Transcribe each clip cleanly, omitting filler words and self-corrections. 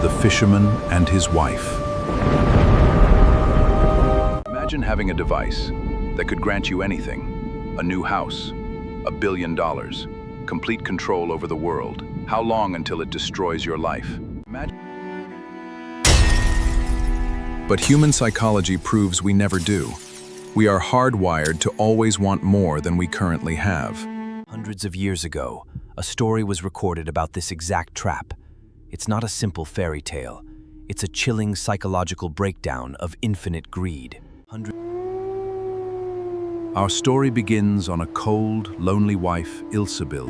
The Fisherman and His Wife. Imagine having a device that could grant you anything: a new house, $1 billion, complete control over the world. How long until it destroys your life? But human psychology proves we never do. We are hardwired to always want more than we currently have. Hundreds of years ago, a story was recorded about this exact trap. It's not a simple fairy tale. It's a chilling psychological breakdown of infinite greed. Our story begins on a cold, lonely wife, Ilsebil,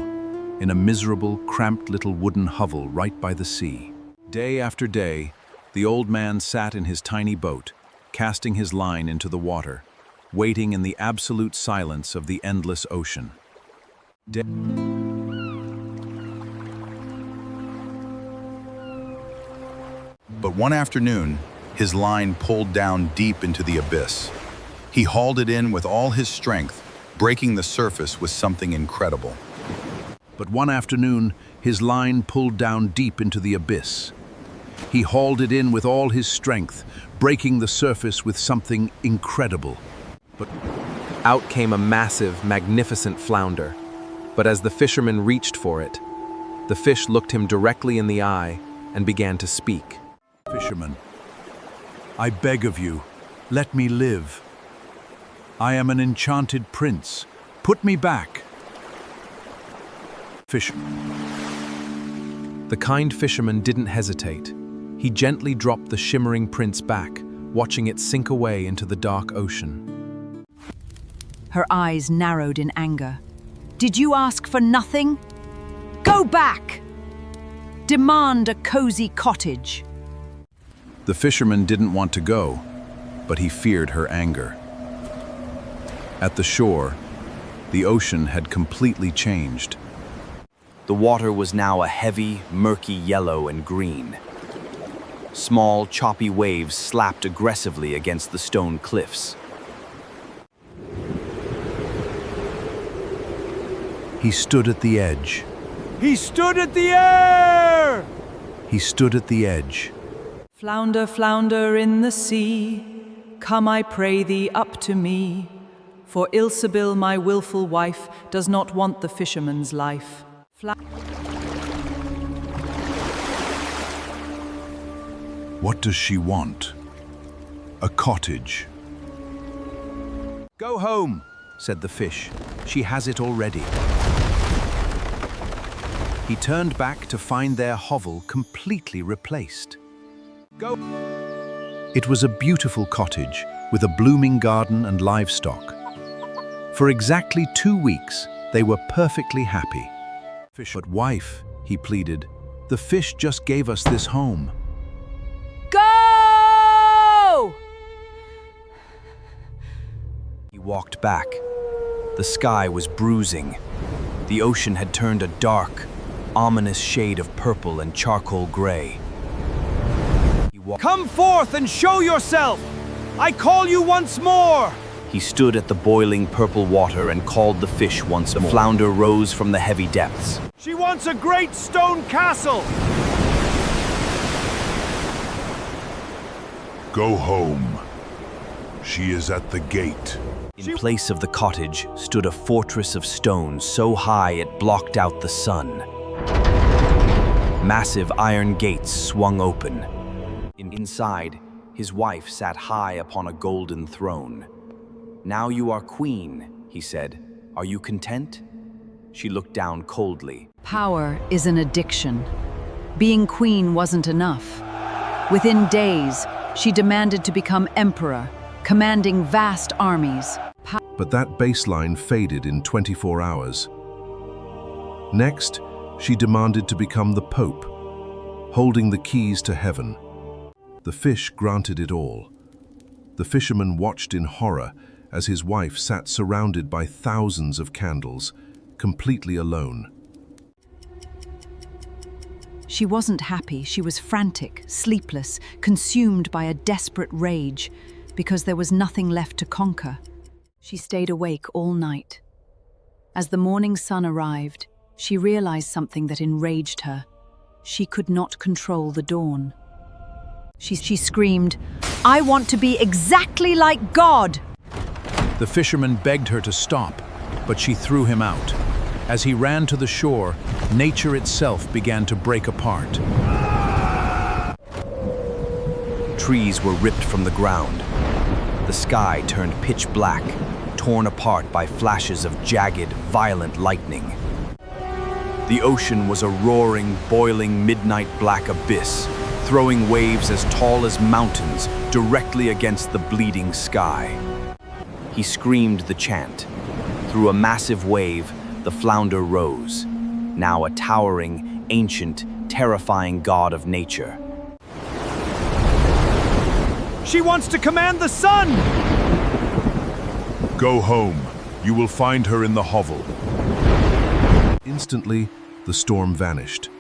in a miserable, cramped little wooden hovel right by the sea. Day after day, the old man sat in his tiny boat, casting his line into the water, waiting in the absolute silence of the endless ocean. But one afternoon, his line pulled down deep into the abyss. He hauled it in with all his strength, breaking the surface with something incredible. But one afternoon, his line pulled down deep into the abyss. He hauled it in with all his strength, breaking the surface with something incredible. But out came a massive, magnificent flounder. But as the fisherman reached for it, the fish looked him directly in the eye and began to speak. Fisherman, I beg of you, let me live. I am an enchanted prince. Put me back. The kind fisherman didn't hesitate. He gently dropped the shimmering prince back, watching it sink away into the dark ocean. Her eyes narrowed in anger. Did you ask for nothing? Go back! Demand a cozy cottage. The fisherman didn't want to go, but he feared her anger. At the shore, the ocean had completely changed. The water was now a heavy, murky yellow and green. Small, choppy waves slapped aggressively against the stone cliffs. He stood at the edge. He stood at the air! He stood at the edge. Flounder, flounder in the sea, come I pray thee up to me, for Ilsebil, my willful wife, does not want the fisherman's life. What does she want? A cottage. Go home, said the fish. She has it already. He turned back to find their hovel completely replaced. Go. It was a beautiful cottage with a blooming garden and livestock. For exactly 2 weeks, they were perfectly happy. But wife, he pleaded, the fish just gave us this home. Go! He walked back. The sky was bruising. The ocean had turned a dark, ominous shade of purple and charcoal gray. Come forth and show yourself! I call you once more! He stood at the boiling purple water and called the fish once more. The flounder rose from the heavy depths. She wants a great stone castle! Go home. She is at the gate. In place of the cottage stood a fortress of stone so high it blocked out the sun. Massive iron gates swung open. Inside, his wife sat high upon a golden throne. Now you are queen, he said. Are you content? She looked down coldly. Power is an addiction. Being queen wasn't enough. Within days, she demanded to become emperor, commanding vast armies. But that baseline faded in 24 hours. Next, she demanded to become the Pope, holding the keys to heaven. The fish granted it all. The fisherman watched in horror as his wife sat surrounded by thousands of candles, completely alone. She wasn't happy. She was frantic, sleepless, consumed by a desperate rage, because there was nothing left to conquer. She stayed awake all night. As the morning sun arrived, she realized something that enraged her. She could not control the dawn. She screamed, "I want to be exactly like God!" The fisherman begged her to stop, but she threw him out. As he ran to the shore, nature itself began to break apart. Trees were ripped from the ground. The sky turned pitch black, torn apart by flashes of jagged, violent lightning. The ocean was a roaring, boiling, midnight black abyss, throwing waves as tall as mountains directly against the bleeding sky. He screamed the chant. Through a massive wave, the flounder rose, now a towering, ancient, terrifying god of nature. She wants to command the sun! Go home. You will find her in the hovel. Instantly, the storm vanished.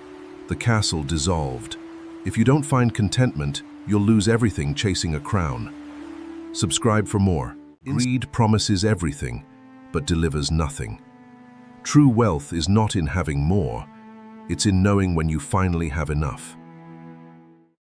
The castle dissolved. If you don't find contentment, you'll lose everything chasing a crown. Subscribe for more. Greed promises everything, but delivers nothing. True wealth is not in having more, it's in knowing when you finally have enough.